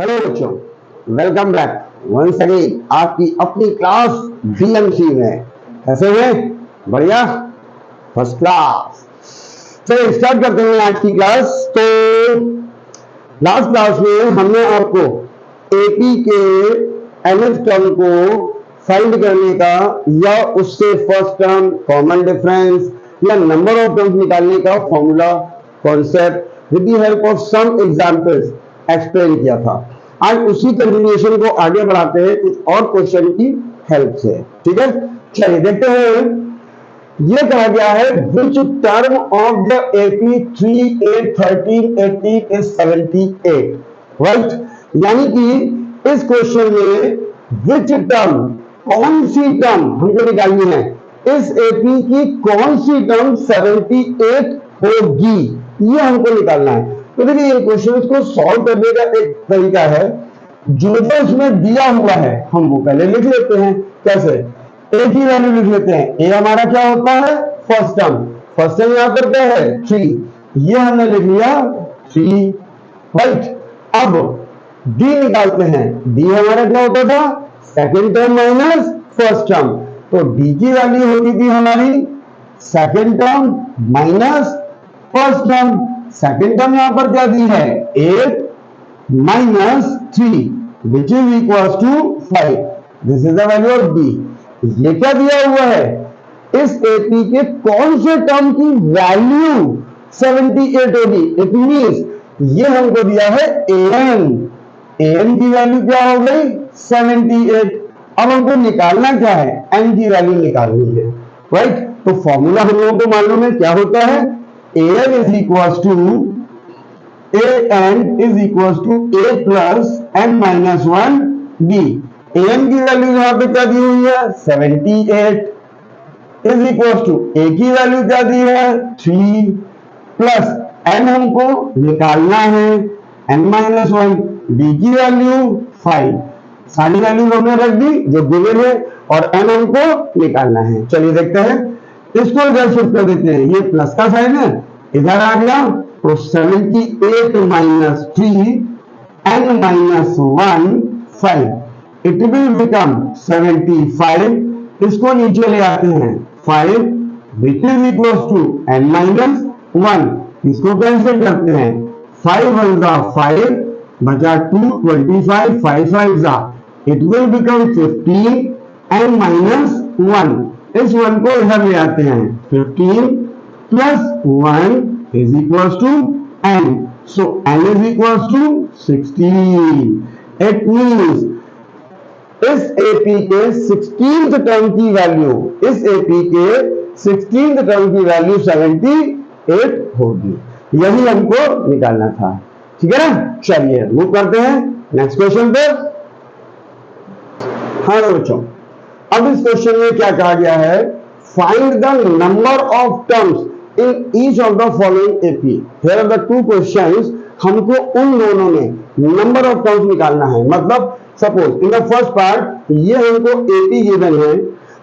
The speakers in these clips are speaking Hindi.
हेलो बच्चों, वेलकम बैक वंस अगेन आपकी अपनी क्लास बीएमसी में। कैसे हैं? बढ़िया, फर्स्ट क्लास। चलिए स्टार्ट करते हैं आज की क्लास। तो लास्ट क्लास में हमने आपको एपी के nth टर्म को फाइंड करने का या उससे फर्स्ट टर्म, कॉमन डिफरेंस या नंबर ऑफ टर्म्स निकालने का formula, concept with the help of some examples explain किया था। आज उसी कंटिन्यूएशन को आगे बढ़ाते हैं कुछ और क्वेश्चन की हेल्प से। ठीक है, चलिए देखते हैं। ये कहा गया है which term of the AP 3, 8, 13, 18 is 78, right. यानी कि इस क्वेश्चन में विच टर्म, कौन सी टर्म हमको निकालनी है, इस एपी की कौन सी टर्म 78 होगी, ये हमको निकालना है। तो देखिए ये क्वेश्चन को सॉल्व करने का एक तरीका है, जो जो इसमें दिया हुआ है हम वो पहले लिख लेते हैं। कैसे? ए की वैल्यू लिख लेते हैं। ए हमारा क्या होता है? First term. फर्स्ट टर्म यहां पर क्या है? 3। ये हमने लिख लिया 3, राइट। अब डी निकालते हैं। डी हमारा क्या होता था? Second term minus first term. तो डी की वैल्यू होती थी हमारी second term minus first term. Second term यहां पर क्या दी है? 8 minus 3 which is equal to 5। This is the value of D. ये क्या दिया हुआ है? इस एपी के कौन से टर्म की वैल्यू 78 होगी? इट मींस ये हमको दिया है एन। एन की वैल्यू क्या हो गई? 78। अब हमको निकालना क्या है? एन की वैल्यू निकालनी है, राइट। तो फॉर्मूला हम लोगों को मालूम है, क्या होता है? an is equals to an is equals to a plus n minus 1 b। an की वैल्यू यहां पे क्या दी हुई है? 78 is equals to a की वैल्यू क्या दी है? 3 प्लस n हमको निकालना है n minus 1, b की वैल्यू 5। सारी वैल्यू हमने रख दी जो गिवन है और n हमको निकालना है। चलिए देखते हैं, इसको इधर शिफ्ट कर देते हैं। ये प्लस का साइन है, इधर आ गया तो 78 minus 3 n minus 1 5, it will become 75। इसको नीचे ले आते हैं 5 which is equal to n minus 1। इसको कैंसिल करते हैं, 5 1 5 बचा 2 25 5 5 it will become 15 n minus 1। इस 1 को इधर ले आते हैं, 15 plus 1 is equal to n। So n is equal to 16। It means इस एपी के 16th टर्म की वैल्यू, इस एपी के 16th टर्म की वैल्यू 78 होगी। यही हमको निकालना था। ठीक है ना। चलिए मूव करते हैं नेक्स्ट क्वेश्चन पे। हाँ बच्चों, अब इस क्वेश्चन में क्या कहा गया है? Find the number of terms in each of the following AP. Here are the two questions. हमको उन दोनों में नंबर ऑफ टर्म्स निकालना है। मतलब suppose in the first part ये हमको एपी गिवन है,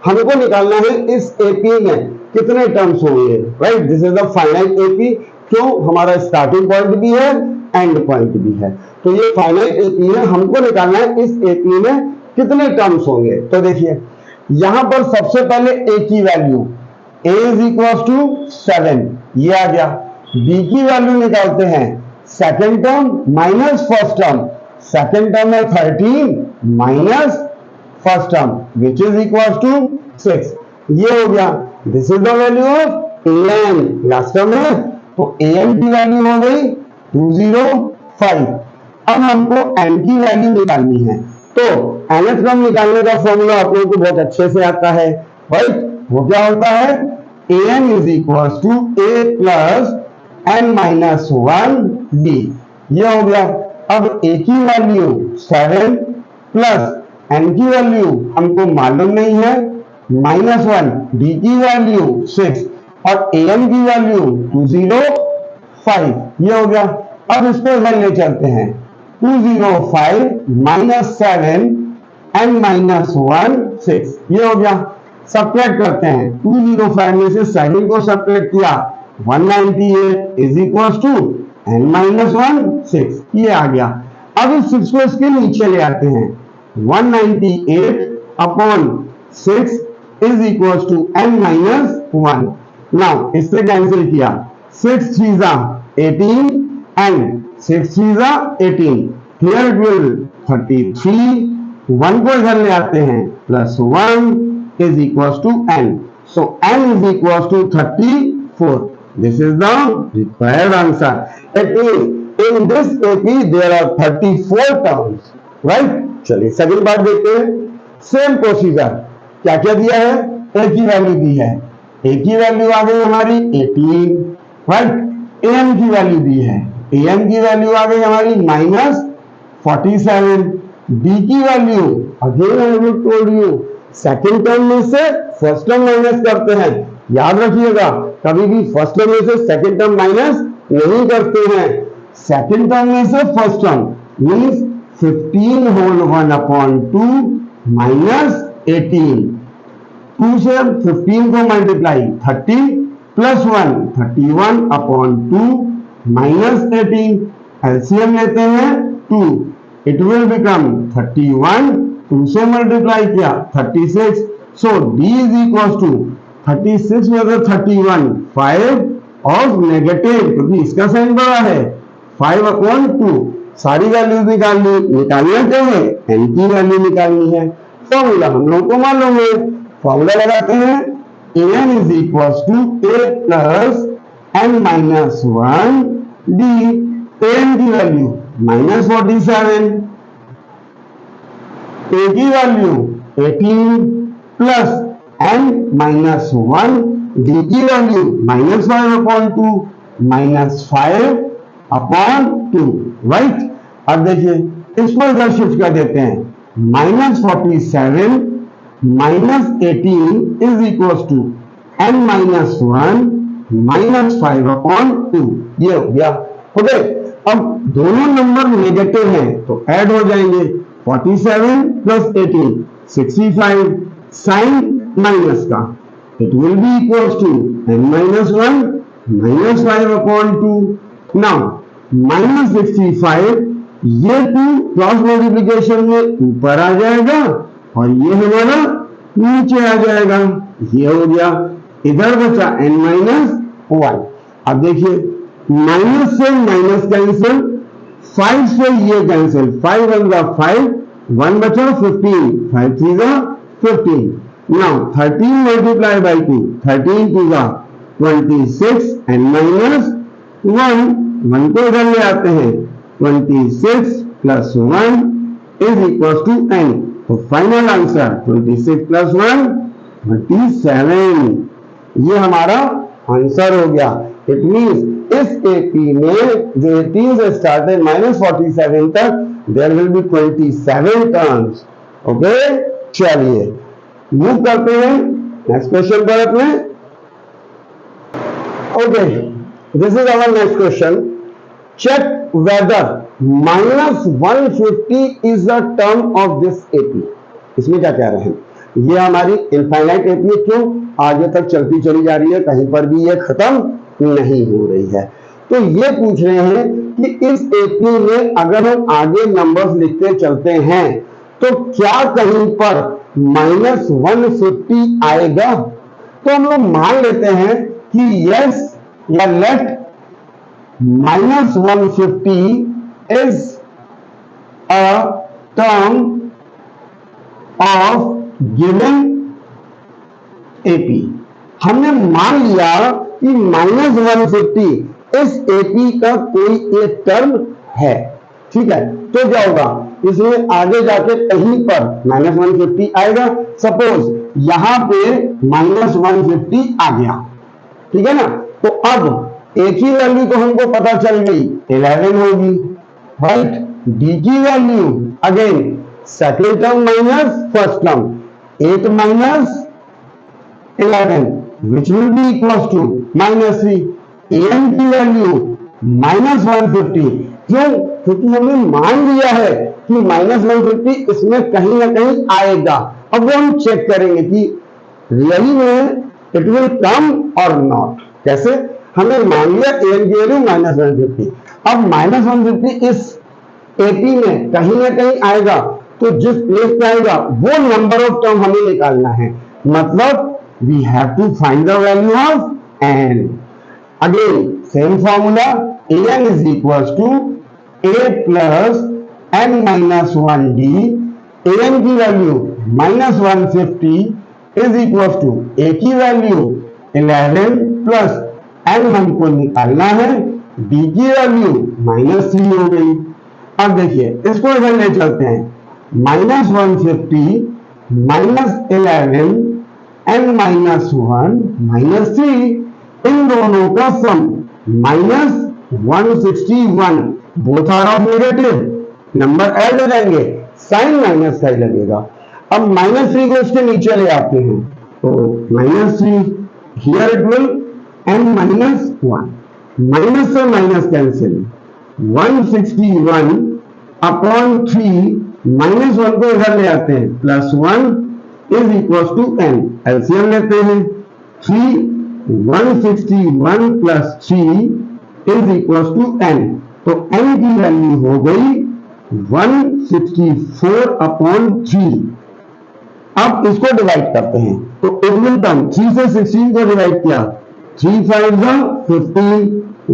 हमको निकालना है इस एपी में कितने टर्म्स होंगे, right. This is the finite AP. क्यों? हमारा स्टार्टिंग पॉइंट भी है, एंड पॉइंट भी है। तो ये फाइनाइट एपी है, हमको निकालना है इस एपी में कितने टर्म्स होंगे। तो देखिए यहां पर सबसे पहले a की value, a is equal to 7, ये आ गया। b की वैल्यू निकालते हैं, second term minus first term. Second term है 13 minus first term which is equal to 6, ये हो गया। This is the value of an। Last term है तो an की वैल्यू हो गई 205। अब हमको n की वैल्यू निकालनी है। तो nth टर्म निकालने का फॉर्मूला आप लोगों को बहुत अच्छे से आता है, राइट। वो क्या होता है? an is equal to a plus n minus 1 b, ये हो गया। अब a की वैल्यू 7 प्लस n की वैल्यू हमको मालूम नहीं है -1, b की वैल्यू 6 और an की वैल्यू 205, ये हो गया। अब इसको इधर ले चलते हैं, 205 माइनस 7 n माइनस 1 6, ये हो गया। सब्ट्रैक्ट करते हैं, 205 में से 7 को सब्ट्रैक्ट किया 198 is equal to n minus 1 6, ये आ गया। अब इस 6 को इसके नीचे ले आते हैं, 198 upon 6 is equal to n minus 1। Now इससे कैंसिल किया, 6 3 18 एंड 6 3 18, हियर इट विल 33, 1 को इधर ले आते हैं, plus 1 is equal to n, so n is equal to 34. This is the required answer. It means in this AP there are 34 terms, right? चलिए सेकंड पार्ट देखते हैं। सेम प्रोसीजर, क्या क्या दिया है, a की वैल्यू दी है, a की वैल्यू आ गई हमारी 18, राइट। am की वैल्यू दी है, am की वैल्यू आ गई हमारी माइनस 47, b की value again I will told you second term में से फर्स्ट टर्म माइनस करते हैं। याद रखिएगा, कभी भी फर्स्ट टर्म में से सेकंड टर्म माइनस नहीं करते हैं। सेकंड टर्म में से first term means 15 whole 1 upon 2 minus 18, 2 से 15 को multiply 30 plus 1 31 upon 2 minus 18, LCM लेते हैं 2, इट विल बिकम 31, 2 से मल्टीप्लाई किया 36, सो d इज इक्वल टू 36 में से 31 5 और नेगेटिव, क्योंकि इसका साइन बड़ा है, 5 अपॉन 2, सारी वैल्यूज निकालना क्या है, n की वैल्यू निकालनी है। फॉर्मूला हम लोग को मालूम है, फॉर्मूला लगाते हैं an is equal to a plus n minus 1 d, an की वैल्यू माइनस 47, a की value 18 plus n minus 1, d की value minus 5 upon 2 minus 5 upon 2, right. अब देखिए इसको इधर शिफ्ट कर देते हैं, minus 47 minus 18 is equal to n minus 1 minus 5 upon 2, ये हो गया। ओके, अब दोनों नंबर नेगेटिव हैं तो ऐड हो जाएंगे, 47 प्लस 18 65, साइन माइनस का, it will be equal to n minus 1 minus 5 upon 2। Now minus 65, ये 2 क्रॉस मल्टीप्लीकेशन में ऊपर आ जाएगा और ये हमारा नीचे आ जाएगा, ये हो गया। इधर बचा n माइनस 1। अब देखिए माइनस से माइनस कैंसिल, 5 से ये कैंसिल, 5 1 5, 1 बचा 15, 5 3 15। Now 13 multiply by 2, 13 2 26 n minus 1 को इधर ले आते हैं, 26 plus 1 is equal to n, तो फाइनल आंसर 26 प्लस 1 27, ये हमारा आंसर हो गया। इट मींस इस एपी में जो 18 से स्टार्ट है माइनस 47 तक there will be 27 terms. Okay, चलिए मूव करते हैं नेक्स्ट क्वेश्चन पर अपने। Okay, this is our next question, check whether minus 150 is the term of this AP. इसमें क्या कह रहे हैं, ये हमारी इनफाइनाइट एपी क्यों आगे तक चलती चली जा रही है, कहीं पर भी ये खत्म नहीं हो रही है। तो ये पूछ रहे हैं कि इस एपी में अगर हम आगे नंबर्स लिखते चलते हैं तो क्या कहीं पर माइनस 150 आएगा। तो हम लोग मान लेते हैं कि यस या let minus 150 is a term of given AP. हमने मान लिया कि माइनस 150 इस एपी का कोई एक टर्म है, ठीक है। तो क्या होगा, इसमें आगे जाके कहीं पर माइनस 150 आएगा। सपोज यहां पे माइनस 150 आ गया, ठीक है ना। तो अब एक ही वैल्यू तो हमको पता चल गई 11 होगी, राइट। डी की value again second term minus first term, 8 minus 11 which will be equals to minus 3। am की वैल्यू माइनस 150, क्यों, क्योंकि हमने मान लिया है कि माइनस 150 इसमें कहीं ना कहीं आएगा। अब वो हम चेक करेंगे कि रियली में इट विल कम और नॉट। कैसे, हमें मान लिया am की वैल्यू माइनस 150, अब माइनस 150 इस एपी में कहीं ना कहीं आएगा, तो जिस प्लेस पे आएगा वो नंबर ऑफ टर्म हमें निकालना है। मतलब we have to find the value of N. Again same formula, an is equal to a plus n minus 1d। an की value -150 is equal to a की वैल्यू 11 प्लस n हमको निकालना है, d की वैल्यू -3 हो गई। अब देखिए इसको इधर ले चलते हैं, -150 -11 n -1 -3, इन दोनों का sum -161, both are of negative, number add हो जाएंगे, साइन माइनस का ही लगेगा। अब -3 को इसके नीचे ले आते हैं, तो -3 here it will n -1, minus से माइनस कैंसिल, 161 अपॉन 3, -1 को इधर ले आते हैं, +1 is equal to n, LCM लेते हैं, 161 plus 3 is equal to n, तो n की वैल्यू हो गई 164 अपॉन 3। अब इसको डिवाइड करते हैं, तो इवन टर्म 3 से 16 को डिवाइड किया, 3 5 15,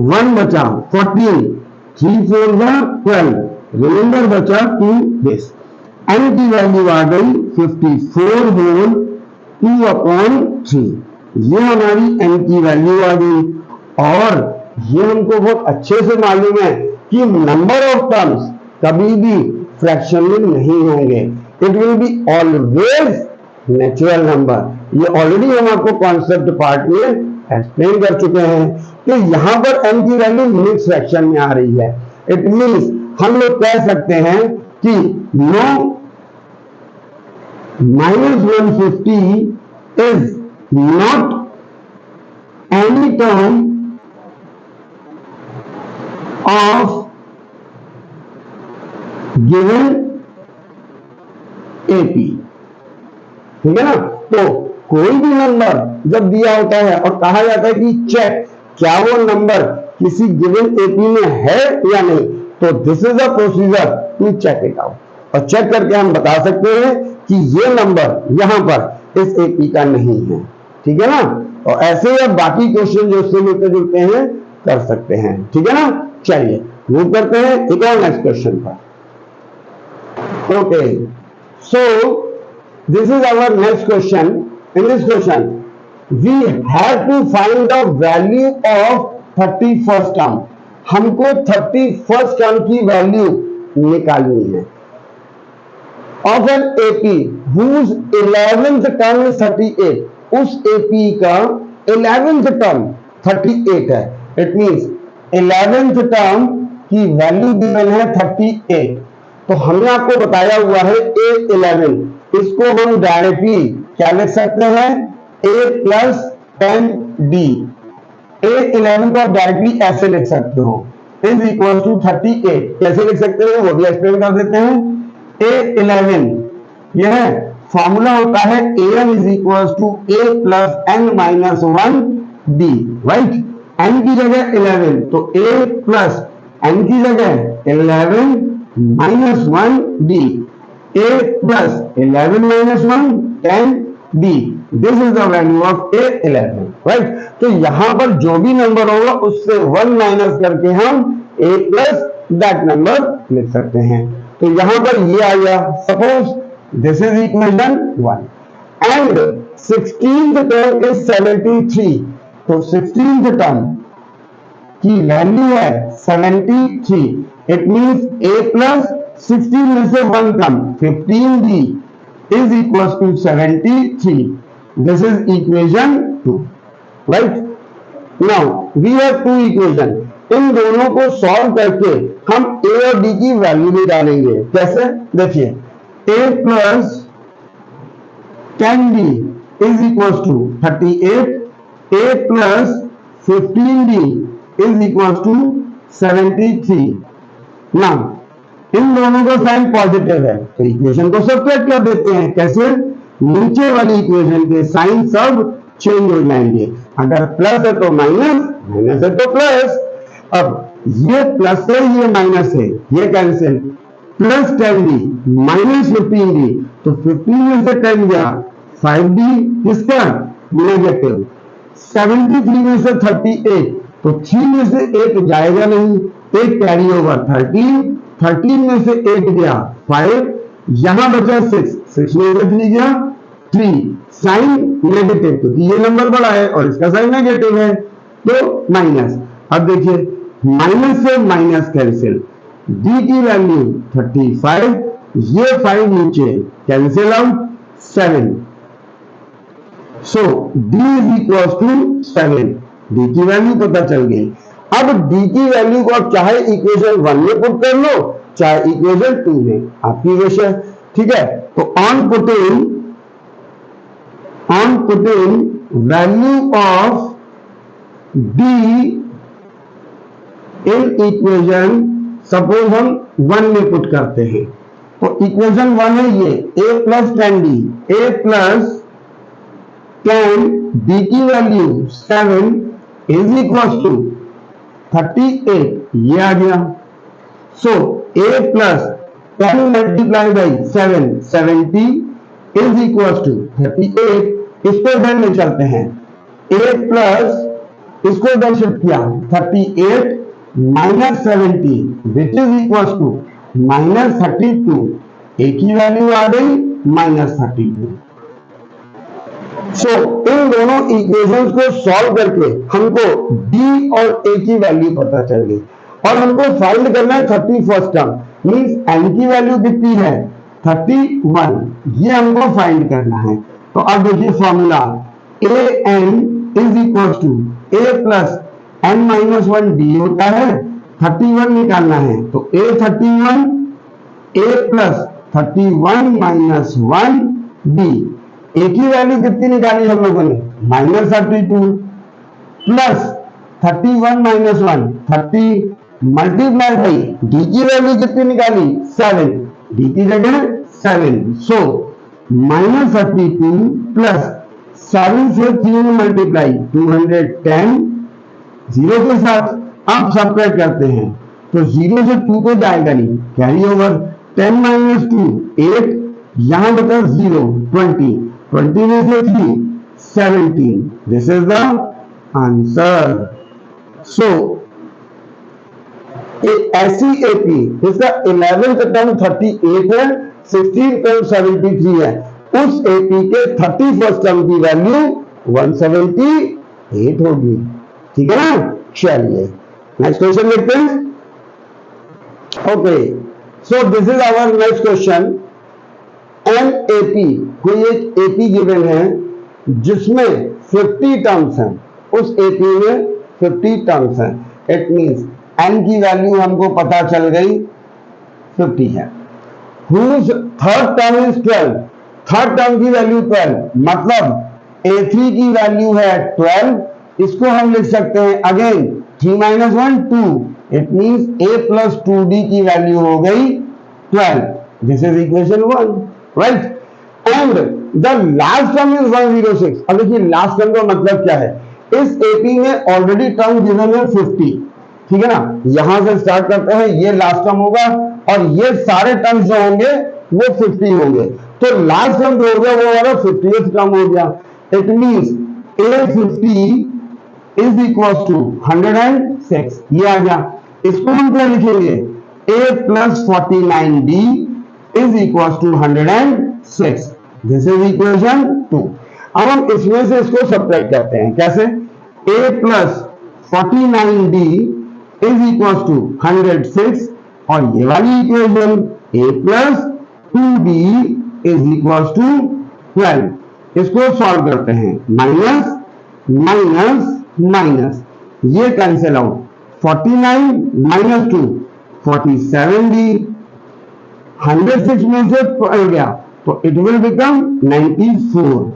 1 बचा 14, 3 4 12, रिमाइंडर बचा 2 बेस। n की वैल्यू आ गई 54 होल 2 अपॉन 3, ये हमारी n की वैल्यू आ गई। और ये हमको बहुत अच्छे से मालूम है कि नंबर ऑफ टर्म्स कभी भी फ्रैक्शन में नहीं होंगे, it will be always natural number. ये ऑलरेडी हम आपको कॉन्सेप्ट पार्ट में एक्सप्लेन कर चुके हैं कि यहाँ पर n की वैल्यू मिक्स फ्रैक्शन में आ रही है। इट मींस हम लोग कह सकते हैं कि no -150 is not any term of given AP, ठीक है ना। तो कोई भी नंबर जब दिया होता है और कहा जाता है कि चेक क्या वो नंबर किसी गिवन एपी में है या नहीं, तो this is a procedure to check it out. और चेक करके हम बता सकते हैं कि ये नंबर यहां पर इस एपी का नहीं है, ठीक है ना। और ऐसे ही अब बाकी क्वेश्चन जो उससे मिलते जुलते हैं कर सकते हैं, ठीक है ना। चलिए मूव करते हैं एक और नेक्स्ट क्वेश्चन पर। Okay, so this is our next question. In this question, we have to find the value of 31st term. हमको 31st term की वैल्यू निकालनी है of an AP whose 11th term is 38. उस AP का 11th term 38 है। It means 11th term की वैल्यू गिवन है 38। तो हमने आपको बताया हुआ है A11, इसको हम डायरेक्टली क्या लिख सकते हैं, A प्लस 10D। A11 को आप डायरेक्टली ऐसे लिख सकते हो, इज इक्वल टू 38। कैसे लिख सकते हैं वो भी एक्सप्लेन कर देते हैं। A11 यह फॉर्मूला होता है AM is equal to A plus n minus 1D, right. n की जगह 11, तो A प्लस n की जगह 11 -1d, a plus 11 -1 10d, this is the value of A11, right. तो यहां पर जो भी नंबर होगा उससे 1 माइनस करके हम a प्लस दैट नंबर लिख सकते हैं। तो यहां पर ये आ गया, suppose this is equation 1 and 16th term is 73। तो 16th टर्म की वैल्यू है 73। इट मींस a प्लस 16 में से 1 कम 15d is equal to 73। This is equation 2, right. Now we have two equation, इन दोनों को सॉल्व करके हम a और d की वैल्यू निकालेंगे। कैसे, देखिए a plus 10d is equal to 38, a plus 15d is equal to 73। Now इन दोनों का साइन पॉजिटिव है तो इक्वेशन को सब्ट्रैक्ट कर देते हैं। कैसे, नीचे वाली इक्वेशन के साइन सब चेंज हो जाएंगे, अगर प्लस है तो माइनस, माइनस है तो प्लस। अब ये प्लस है ये माइनस है, ये cancel, plus 10d minus 15d, तो 15 में से 10 गया 5d, किसका नेगेटिव, 73 में से 38, तो 3 में से 1 जाएगा नहीं, 1 कैरी ओवर 13 में से 8 गया 5, यहां बचा 6 में से 3 गया 3, साइन नेगेटिव, तो ये नंबर बड़ा है और इसका साइन नेगेटिव है तो माइनस। अब देखिए माइनस से माइनस कैंसिल, d की वैल्यू 35, ये 5 नीचे cancel out 7, so d is equal to 7, d की वैल्यू पता चल गई। अब d की वैल्यू को आप चाहे इक्वेशन 1 में पुट कर लो चाहे इक्वेशन 2 में, आपकी विश है, ठीक है। तो on putting value of d in equation, suppose हम 1 में पुट करते हैं, तो इक्वेशन 1 है ये a plus 10d, a plus 10d की वैल्यू 7 इज इक्वल टू 38, ये आ गया। So a plus 10 multiply by 7 70 is equal to 38, इसको इधर में चलते हैं, a प्लस इसको इधर शिफ्ट किया 38 minus 70 which is equal to minus 32, a की वैल्यू आ गई माइनस 32। सो इन दोनों इक्वेशंस को सॉल्व करके हमको d और a की वैल्यू पता चल गई और हमको फाइंड करना है 31st टर्म, मींस n की वैल्यू कितनी है 31, ये हमको फाइंड करना है। तो अब देखिए formula an is equal to a plus n minus 1 d होता है, 31 निकालना है तो a 31, a plus 31 minus 1 d, a की वैल्यू कितनी निकाली हम लोगों ने minus 32, plus 31 minus 1 30 multiply by d की वैल्यू कितनी निकाली 7, d की जगह 7, सो माइनस 32 प्लस 7 से 3 मल्टीप्लाई 210, 0 के साथ अब सब्ट्रैक्ट करते हैं तो 0 से 2 तो जाएगा नहीं, कैरी ओवर 10 माइनस 2 8, यहां बचा 0 20 में से 3 17, दिस इज द आंसर। सो ऐसी एपी इसका 11th टर्म 38 है, 16th टर्म 73 है, उस एपी के 31st टर्म की वैल्यू 178 होगी, ठीक है ना। चलिए नेक्स्ट क्वेश्चन देखते हैं। Okay, so this is our next question. An AP, कोई एक एपी गिवन है जिसमें 50 टर्म्स हैं, उस एपी में 50 टर्म्स हैं, इट मींस एन की वैल्यू हमको पता चल गई 50 है, whose third term is 12, third term की वैल्यू 12, मतलब A3 की वैल्यू है 12, इसको हम लिख सकते हैं again 3 minus 1 2, it means a plus 2d की वैल्यू हो गई 12, this is equation 1, right. And the last term is 106। अब देखिए लास्ट टर्म का मतलब क्या है, इस एपी में ऑलरेडी टर्म गिवन है 50, ठीक है ना, यहां से स्टार्ट करते हैं, ये लास्ट टर्म होगा और ये सारे टर्म्स जो होंगे वो 50 होंगे, तो लास्ट टर्म जो हो गया वो हमारा 50th टर्म हो गया, it means a50 is equal to 106, ये आ गया। इसको हम क्या लिखेंगे, a plus 49d is equal to 106, this is equation 2। अब हम इसमें से इसको सब्ट्रैक्ट करते हैं, कैसे, a plus 49d is equal to 106 और ये वाली equation a plus 2d is equal to 12, इसको सॉल्व करते हैं, माइनस माइनस माइनस, ये कैंसिल आउट, 49 माइनस 2 47d, 106 में से पड़ गया तो इट विल बिकम 94,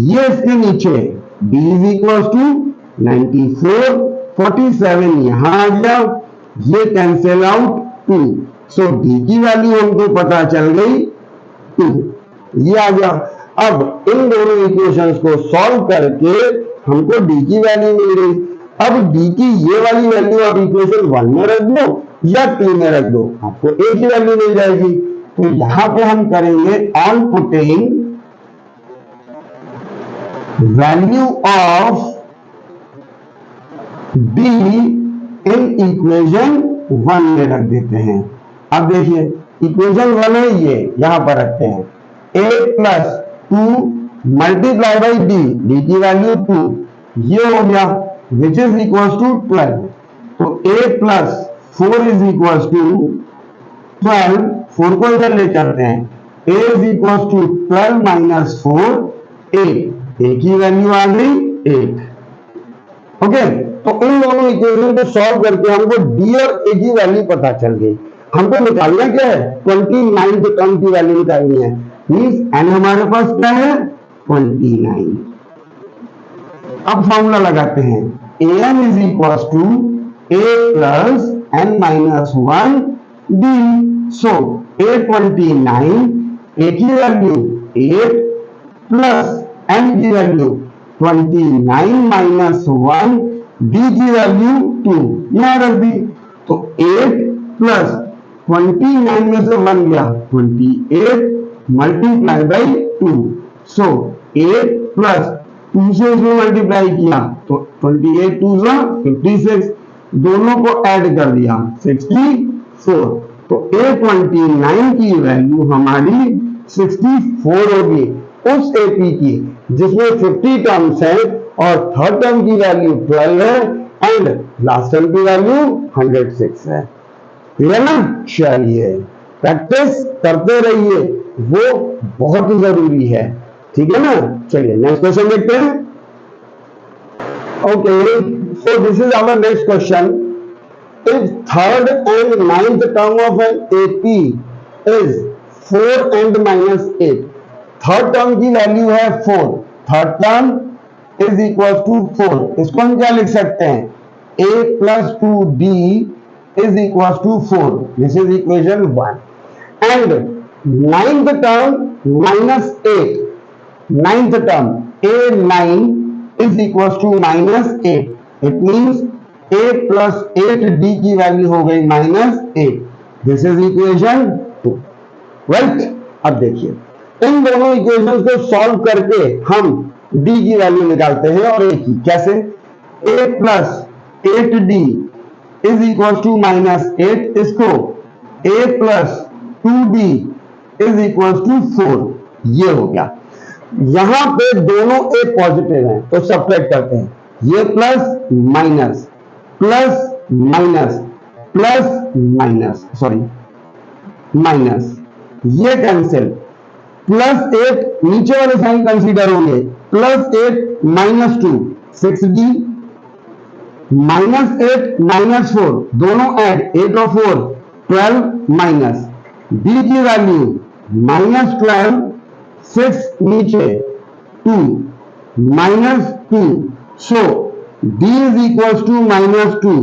ये इसके नीचे d इज इक्वल टू 94, 47 यहां आ गया, ये कैंसिल आउट 2, सो d की वैल्यू हमको पता चल गई 2, ये आ गया। अब इन दोनों इक्वेशंस को सॉल्व करके हमको d की वैल्यू मिल गई। अब डी की ये वाली वैल्यू आप इक्वेशन 1 में रख दो या 2 में रख दो, आपको एक ही वैल्यू मिल जाएगी। तो यहां पे हम करेंगे on putting value of D in equation 1 में रख देते हैं। अब देखिए इक्वेशन 1 है ये, यहां पर रखते हैं a plus 2 multiply by D की वैल्यू 2, ये हो गया विच इज इक्वल टू 12। तो a plus 4 is equal to 12, 4 को इधर ले चलते हैं, a is equal to 12 minus 4 8, a की वैल्यू आ गई 8। ओके, तो इन दोनों इक्वेशन को सॉल्व करके हमको डी और ए की वैल्यू पता चल गई। हमको निकालना क्या है, 29 के टर्म की वैल्यू निकालनी है। मींस एन हमारे पास क्या है 29। अब फॉर्मूला लगाते हैं, A N is equal to A plus N minus 1 D. So A 29, A की वैल्यू 8 प्लस एन की वैल्यू 29 माइनस 1, डी की वैल्यू 2 यहां रख दी। तो 8 प्लस 29 में से 1 गया 28 मल्टीप्लाई बाई 2। सो 8 प्लस 2 से इसमें मल्टीप्लाई किया तो 28 2 से 56, दोनों को ऐड कर दिया 64। तो A29 की वैल्यू हमारी 64 होगी उस एपी की जिसमें 50 टर्म्स है और थर्ड टर्म की वैल्यू 12 है एंड लास्ट टर्म की वैल्यू 106 है। ठीक है ना, चलिए प्रैक्टिस करते रहिए, वो बहुत ही जरूरी है। ठीक है ना, चलिए नेक्स्ट क्वेश्चन देखते हैं। Okay, so this is our next question. If third and ninth term of an AP is 4 and minus 8, third term की वैल्यू है 4, third term is equal to 4, इसको हम क्या लिख सकते हैं, a plus 2d is equal to 4, this is equation 1। And ninth term minus 8, ninth term a9 is equal to minus 8, it means a plus 8d की वैल्यू हो गई minus 8, this is equation 2। Right, अब देखिए इन दोनों इक्वेशंस को सॉल्व करके हम d की वैल्यू निकालते हैं और a की कैसे, a plus 8d is equal to minus 8, इसको a plus 2d is equal to 4, ये हो गया। यहां पे दोनों a पॉजिटिव हैं तो सब्ट्रैक्ट करते हैं, ये plus minus plus minus plus minus sorry minus, ये कैंसिल, प्लस 8 नीचे वाले साइन कंसीडर होंगे, plus 8 minus 2 6d, minus 8 minus 4 दोनों ऐड, 8 और 4 12 माइनस d की वैल्यू माइनस 12, 6 नीचे 2 minus 2, so d is equal to minus 2,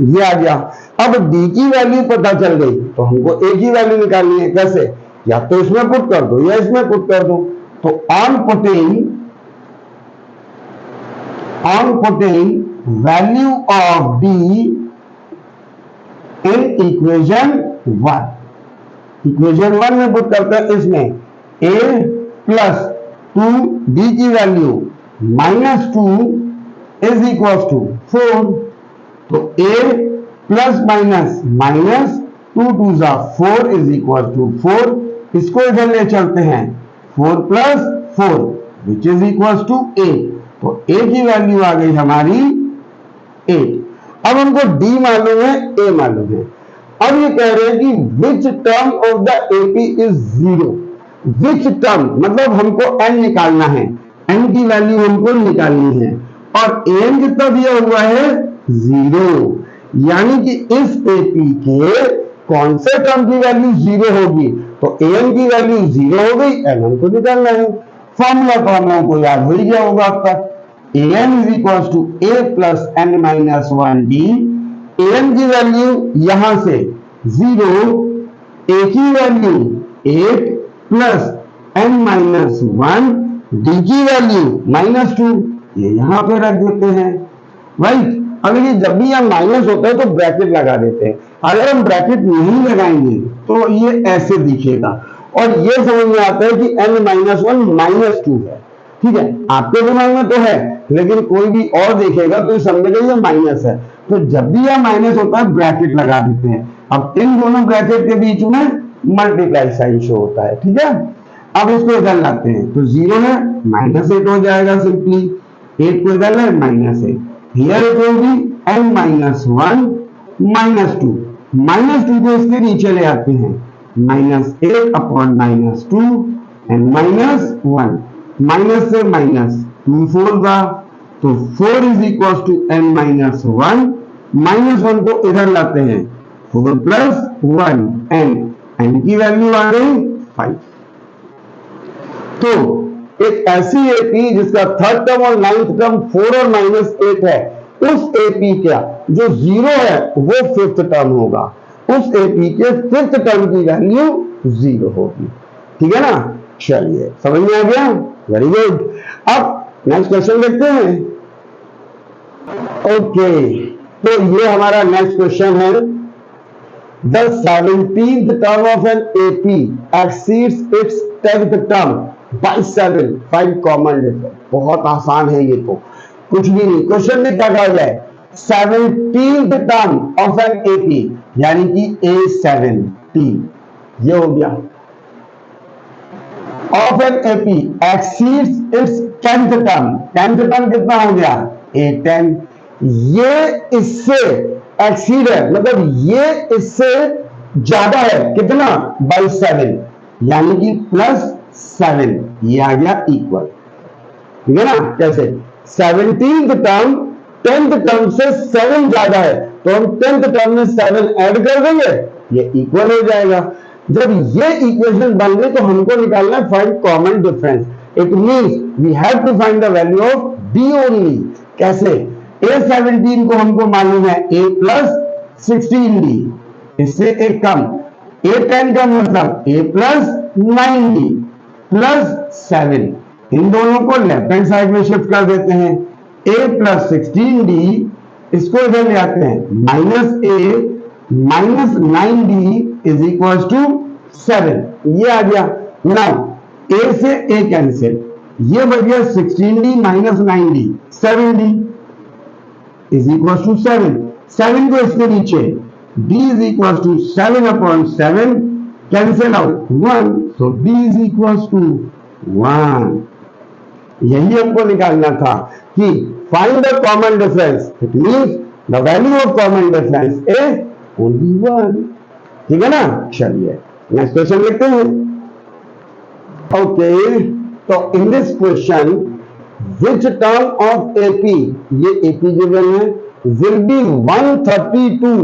ये आ गया। अब d की वैल्यू पता चल गई तो हमको a की वैल्यू निकालनी है, कैसे, या तो इसमें पुट कर दो या इसमें पुट कर दो। तो on putting value of d in equation 1, equation 1 में पुट करते हैं, इसमें a प्लस 2d की value minus 2 is equal to 4, तो a प्लस माइनस माइनस 2 2 जा 4 इज इक्वल टू 4, इसको इधर ले चलते हैं 4 plus 4 which is equal to 8, तो a की वैल्यू आ गई हमारी 8। अब हमको d मालूम है, a मालूम है। अब ये कह रहे हैं कि which term of the AP is 0, which term मतलब हमको n निकालना है, n की वैल्यू हमको निकालनी है और an कितना दिया हुआ है 0, यानी कि इस एपी के कौन से टर्म की वैल्यू 0 होगी, तो an की वैल्यू 0 हो गई, n हमको निकालना है। फॉर्मूला तो हम लोगों को याद हो ही गया होगा अब तक, an is equal to a plus n minus 1d, an की वैल्यू यहां से 0, a की value 8 plus n minus 1, d की वैल्यू माइनस 2, ये यहां पे रख देते हैं। राइट। अगर ये जब भी यहाँ माइनस होता है तो ब्रैकेट लगा देते हैं, अगर हम ब्रैकेट नहीं लगाएंगे तो ये ऐसे दिखेगा, और ये समझ में आता है कि n minus one minus to है। ठीक है, आपके दिमाग में तो है, लेकिन कोई भी और देखेगा तो समझेगा ये माइनस है। तो जब भी यह माइनस होता है ब्रैकेट लगा देते हैं। अब इन दोनों ब्रैकेट के बीच में मल्टीप्लाई साइन शो होता है। ठीक है, अब इसको इधर लाते हैं तो 0 है, -8 हो जाएगा सिंपली। 8 को इधर है -8, here it will be n minus one minus two. -2 को इसके नीचे ले आते हैं, -8 अपॉन -2 एंड -1, माइनस से माइनस 2 4 का, तो 4 is equal to n minus one. -1 को इधर लाते हैं, 4 प्लस 1 n की वैल्यू आ गई 5। तो एक ऐसी एपी जिसका थर्ड टर्म और नाइन्थ टर्म 4 और -8 है, उस एपी का जो 0 है वो फिफ्थ टर्म होगा, उस एपी के फिफ्थ टर्म की वैल्यू 0 होगी। ठीक है ना, चलिए समझ में आ गया, वेरी गुड। अब नेक्स्ट क्वेश्चन देखते हैं। ओके, तो ये हमारा नेक्स्ट क्वेश्चन है, the 17th term of an AP exceeds its 10th term by 7, find common difference। बहुत आसान है ये, तो कुछ भी नहीं, क्वेश्चन में क्या कहा जाए, 17th term of an AP यानी कि A17, ये हो गया, of an AP exceeds its 10th term, 10th term कितना हो गया A10, ये इससे एक्सीड है, मतलब ये इससे ज्यादा है, कितना बाई 7, यानी कि +7, ये आ गया इक्वल। ठीक है ना, कैसे 17th टर्म 10th टर्म से 7 ज्यादा है, तो हम 10th टर्म में 7 ऐड कर देंगे, ये इक्वल हो जाएगा। जब ये इक्वेशन बन गई तो हमको निकालना है find common difference. It means we have to find the value of D only. कैसे, A17 को हमको मालूम है A प्लस 16D, इससे एक कम, A10 का मतलब A प्लस 9D प्लस 7, इन दोनों को लेफ्ट हैंड साइड में शिफ्ट कर देते हैं। A प्लस 16D, इसको इधर ले आते हैं, -A minus 9D is equal to 7, ये आ गया। नाउ A से A कैंसिल, ये बच गया 16D minus 9D, 7D is equal to 7, 7 को इसके नीचे, D is equal to 7 upon 7, cancel out 1, so D is equal to 1। यही हमको निकालना था कि find the common difference, it means the value of common difference is only 1। ठीक है ना, चलिए नेक्स्ट क्वेश्चन लिखते हैं। ओके, तो in this question which term of AP, ये AP गिवन है, will be 132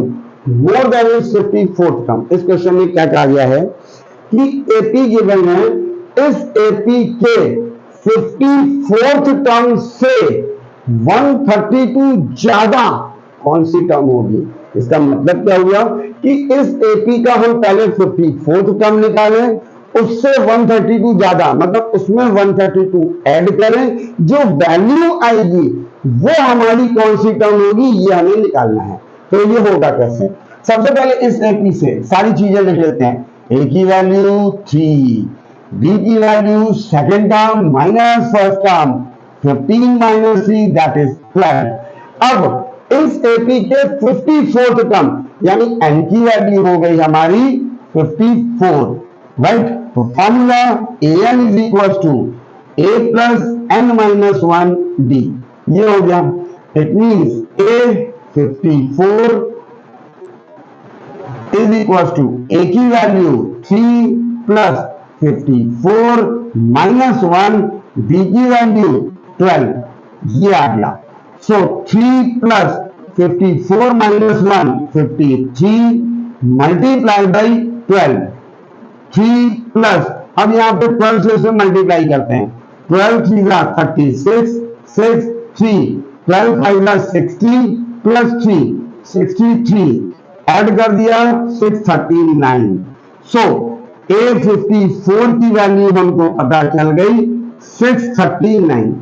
more than its 54th term। इस क्वेश्चन में क्या कहा गया है कि AP गिवन है, इस AP के 54th टर्म से 132 ज्यादा कौन सी टर्म होगी। इसका मतलब क्या हुआ कि इस AP का हम पहले 54th टर्म निकालें, उससे 132 ज्यादा, मतलब उसमें 132 ऐड करें, जो वैल्यू आएगी वो हमारी कौन सी टर्म होगी, ये हमें निकालना है। तो ये होगा कैसे, सबसे पहले इस AP से सारी चीजें लिख लेते हैं। A की वैल्यू 3, B की value second term minus first term 15 minus 3 that is 12। अब इस AP के 54th टर्म यानी N की वैल्यू हो गई हमारी 54, राइट। तो formula an is equal to a plus n minus 1d, ये हो गया। It means A54 is equal to a की वैल्यू 3 प्लस 54 माइनस 1, b की वैल्यू 12, ये आ गया। So 3 plus 54 minus 1 53 multiply by 12, 3 plus, अब यहाँ पे 12 से मल्टीप्लाई करते हैं, 12 3 36, 6 3 12 5 60 प्लस 3 63, ऐड कर दिया 639। सो A54 की वैल्यू हमको पता चल गई 639।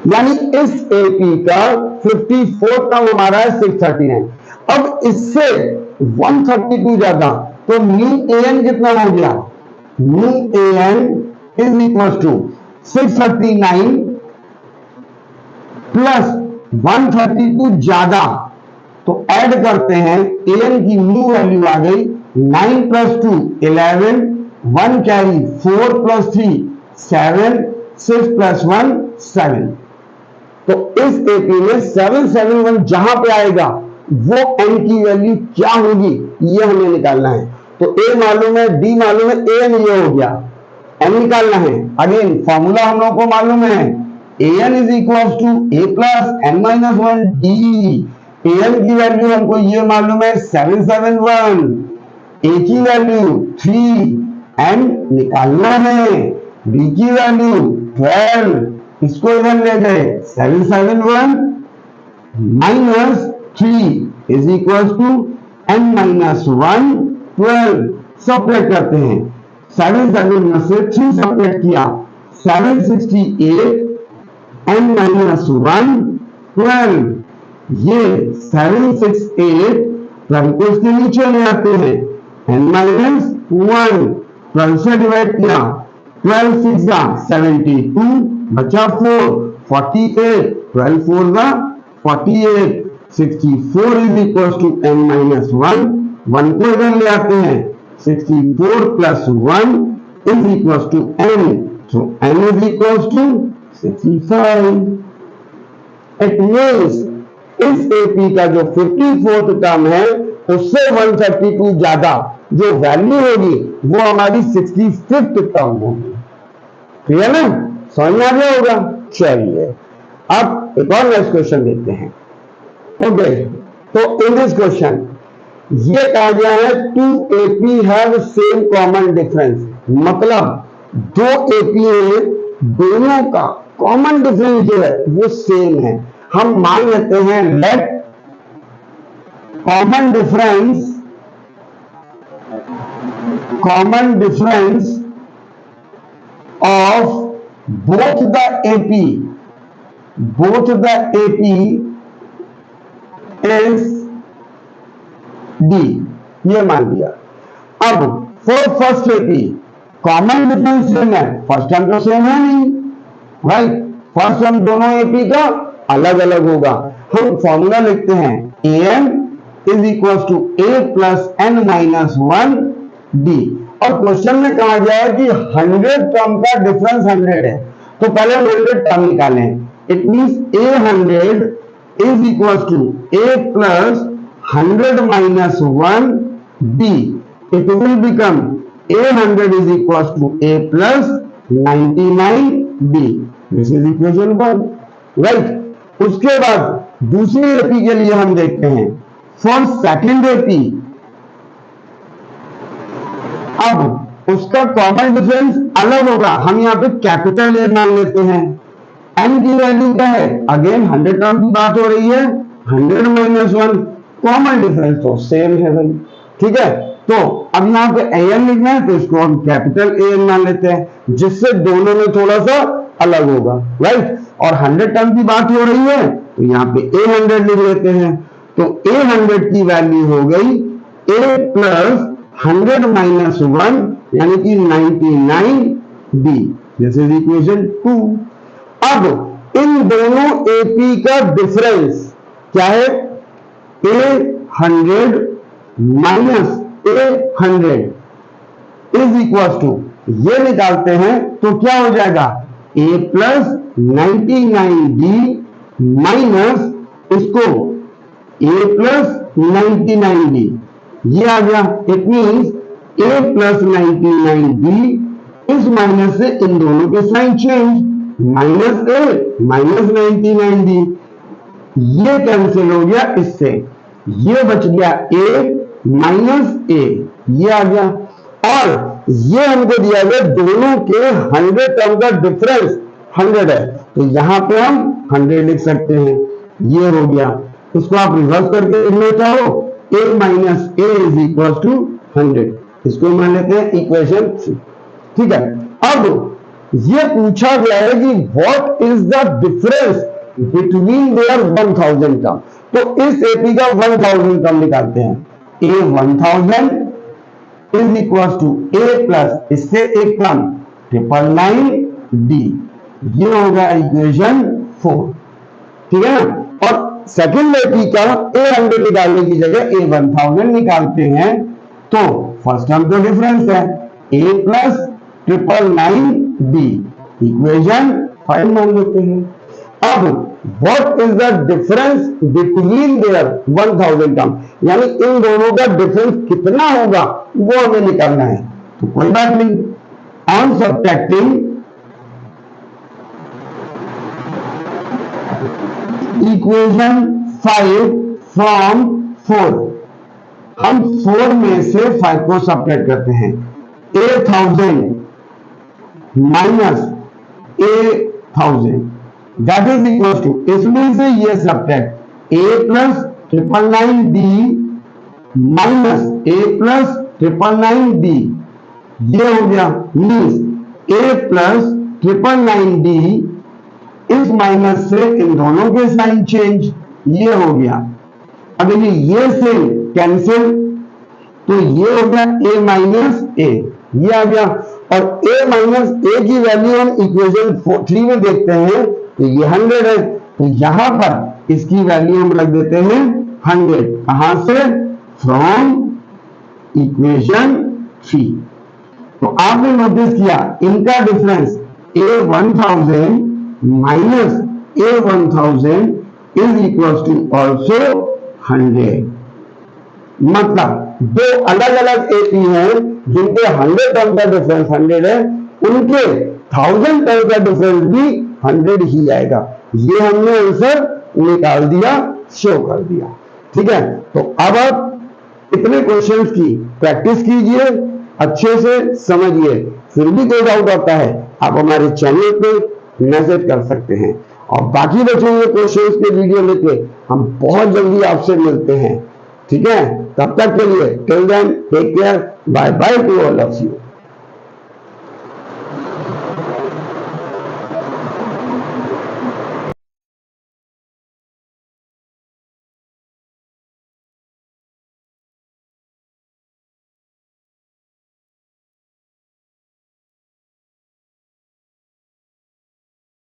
यानी इस एपी का 54 टर्म हमारा है 639। अब इससे 132 ज्यादा, तो मीन एन कितना हो गया? Mean n is equal to 639 plus 132 ज्यादा, तो ऐड करते हैं, एन की न्यू वैल्यू आ गई 9 प्लस 2 11, 1 कैरी 4 प्लस 3 7, 6 प्लस 1 7। तो इस एपी में 771 जहां पे आएगा वो एन की वैल्यू क्या होगी ये हमें निकालना है। तो ए मालूम है, डी मालूम है, एन ये हो गया, एन निकालना है। अगेन फॉर्मूला हम लोग को मालूम है, n is equal to A plus N minus 1 d. N की वैल्यू हमको ये मालूम है 771, ए की वैल्यू 3, एन निकालना है, डी की वैल्यू 12, इसको इधर ले गए 771 minus 3 is equal to n minus 1 12। Subtract करते हैं, 771 से 3 सब्ट्रैक्ट किया 768, एन माइनस 1 12। ये 768 12 को इसके नीचे ले आते हैं, एन माइनस 1 12 से डिवाइड किया, 12 6 का 72 बचा 4 48, 12 4 का 48, 64 is equal to n minus 1 1 को इधर ले आते हैं, 64 plus 1 is equal to n, so n is equal to 65। It means इस एपी का जो 54th टर्म है उससे 132 ज्यादा जो वैल्यू होगी वो हमारी 65th टर्म होगी। क्लियर ना? समझ में आ गया होगा। चलिए अब एक और नेक्स्ट क्वेश्चन देखते हैं। ओके, तो इन दिस क्वेश्चन ये कहा गया है 2 AP have same common difference, मतलब 2 एपी है, दोनों का कॉमन डिफरेंस जो है वो सेम है। हम मान लेते हैं let common difference of both the AP is d, ये मान लिया। अब for first AP common difference same है, फर्स्ट टर्म तो सेम है नहीं, राइट? फर्स्ट टर्म दोनों एपी का अलग अलग होगा। हम फॉर्मूला लिखते हैं an is equal to a plus N minus 1 d. और क्वेश्चन में कहा गया है कि 100 टर्म का डिफरेंस 100 है, तो पहले हम 100 टर्म निकालें। It means a100 is equal to a plus 100 minus 1 d. It will become a100 is equal to a plus 99 d. This is equation 1, right? उसके बाद दूसरी एपी के लिए हम देखते हैं फॉर सेकंड एपी। अब उसका कॉमन डिफरेंस अलग होगा, हम यहां पे कैपिटल ए मान लेते हैं। एन की वैल्यू क्या है? अगेन 100 टर्म की बात हो रही है, 100 माइनस 1, कॉमन डिफरेंस तो सेम है भाई, ठीक है? तो अब यहां पे एन लिखना है तो इसको हम कैपिटल ए मान लेते हैं, जिससे दोनों में थोड़ा सा अलग होगा, राइट? और 100 टर्म की बात हो रही है तो यहाँ पे a100 लिख लेते हैं। तो a100 की वैल्यू हो गई a प्लस 100 माइनस 1 यानी कि 99 डी। This is equation 2। अब इन दोनों एपी का डिफरेंस क्या है? a100 minus a100 is equal to, ये निकालते हैं तो क्या हो जाएगा? a प्लस 99d माइनस इसको a प्लस 99d, ये आ गया। It means a plus 99d, इस माइनस से इन दोनों के sign change, minus a minus 99d, ये कैंसिल हो गया इससे, ये बच गया a माइनस a, ये आ गया। और ये हमको दिया गया दोनों के 100 टर्म का डिफरेंस 100 है, तो यहां पे हम 100 लिख सकते हैं, ये हो गया। इसको आप रिवर्स करके लिखना चाहो a minus a is equal to 100, इसको मान लेते हैं इक्वेशन 3, ठीक है? अब ये पूछा गया है कि what is the difference between their 1000 term. तो इस एपी का 1000 टर्म निकालते हैं। A 1000 is equal to A plus इससे एक टर्म 999 डी, ये होगा इक्वेशन 4, ठीक है ना। और सेकंड एपी का A100 निकालने की जगह A1000 निकालते हैं, तो फर्स्ट टर्म तो डिफरेंस है A प्लस 999 डी, इक्वेशन 5 मान लेते हैं। अब what is the difference between their 1000 term, यानी इन दोनों का डिफरेंस कितना होगा वो हमें निकालना है। तो कोई बात नहीं, ऑन सब्ट्रैक्टिंग इक्वेशन 5 फ्रॉम 4, हम 4 में से 5 को सब्ट्रैक्ट करते हैं। 8000 minus 8000 that is equal to, इसमें से ये subtract a plus 999 d minus a plus 999 d, ये हो गया। मीन्स a प्लस 999 डी, इस माइनस से इन दोनों के साइन चेंज, ये हो गया। अब ये सेम कैंसिल, तो ये हो गया a माइनस a, ये आ गया। और a माइनस a की वैल्यू हम इक्वेशन 3 में देखते हैं, तो ये 100 है, तो यहां पर इसकी वैल्यू हम रख देते हैं 100। कहां से? From equation 3। तो आपने नोटिस किया इनका difference A1000 minus A1000 is equal to also 100। मतलब दो अलग अलग एपी हैं जिनके 100 टर्म का डिफरेंस 100 है, उनके 1000 टर्म का डिफरेंस भी 100 ही आएगा। ये हमने आंसर निकाल दिया, शो कर दिया, ठीक है। तो अब आप इतने क्वेश्चंस की प्रैक्टिस कीजिए, अच्छे से समझिए। फिर भी कोई डाउट आता है आप हमारे चैनल पे मैसेज कर सकते हैं। और बाकी बचे हुए क्वेश्चंस के वीडियो लेके हम बहुत जल्दी आपसे मिलते हैं, ठीक है। तब तक के लिए till then take care, bye bye to all of you.